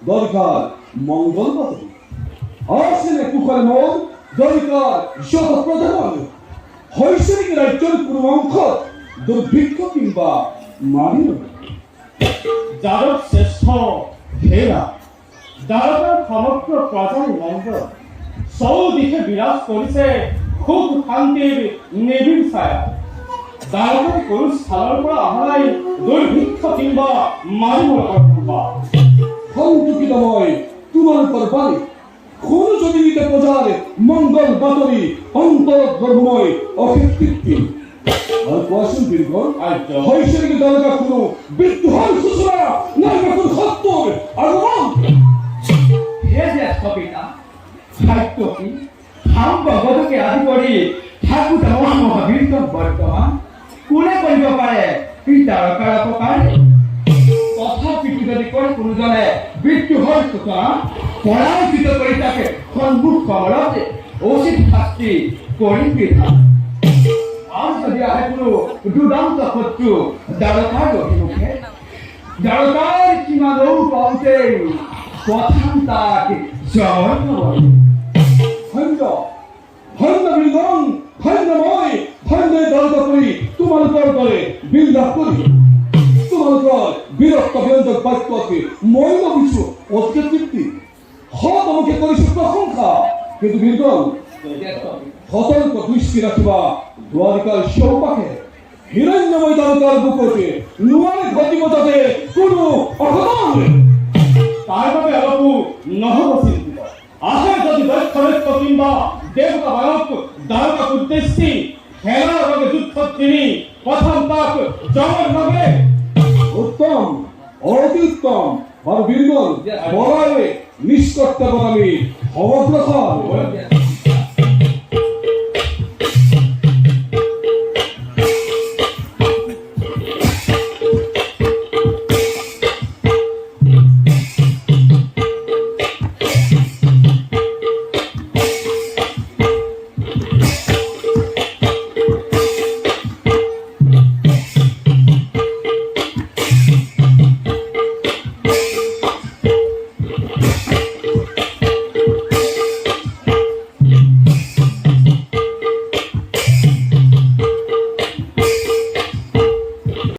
দরকার মঙ্গল বাতরি আসলে কুকার মন দরকার যত প্রধান হৈশরিক রাজ্যের পূর্বাংশ দুর্ভিক্ষ কিংবা মারিল যাদব শ্রেষ্ঠ ঘেরা যাদবের সমগ্র প্রজার মঙ্গল চৌদিশে বিরাজ কৰিছে খুব শান্তিৰ নিবিড় ছায়া যাদবের কোনো স্থানৰ পৰা অহা নাই দুৰ্ভিক্ষ কিংবা মাৰিবৰ কৰ্তব্য সন্তুকিতময় তোমালোকৰ বাণী কোন যদি নিতে প্রচার মঙ্গল বাতরি অন্তর ধর্মময় অকৃত্রিম আর কোয়াশন দীর্ঘ হৈশরিক দরকার কোনো বিদ্রোহের সূচনা নাই কোন সত্যর আগমন হে জ্যেষ্ঠ পিতা সাহিত্য কি সম্ভৱতকে আদি কৰি ঠাকুৰ মহাবীৰ বৰ্তমান কোনে কৰিব পাৰে পিতাৰ কাৰাপকাৰ তথাপিতো যদি কোনোজনে বিদ্ৰোহৰ সূচনা পৰাজিত কৰি তাকে সন্মুখ কমলত উচিত শাস্তি কৰি বিধান আর যদি আহে কোনো দুদান্ত শত্রু দ্বারকার অভিমুখে দ্বারকার সীমানৌ পাওঁতে প্রথম তাক জয় খণ্ড খণ্ড বৃন্দন খণ্ডময় খণ্ডে দরকার করি তোমালোকৰ দলে বিন্দাস করি তোমালোকৰ বিরক্ত ব্যঞ্জক বাক্য আছে মই নবিছো অতি তৃপ্তি তোমাকে কৰিছো প্ৰশংসা কিন্তু বৃন্দন সতর্ক দৃষ্টি রাখিবা দ্বারিকার চৌপাশে হিরণ্যময় দ্বারকার বুকতে নোয়ারে ঘটিব যাতে কোনো অঘটন তাৰ বাবে অলপো নহব চিন্তিত আহে যদি দক্ষিণ কিংবা দেৱতা বালক দ্বাৰকাক উদ্দেশ্যি খেলাৰ বাবে যুদ্ধত তিনি প্ৰথম তাক জয়ৰ বাবে উত্তম অতি উত্তম আর বীরগণ বলারে নিষ্কর্তব্য আমি অবগ্রসর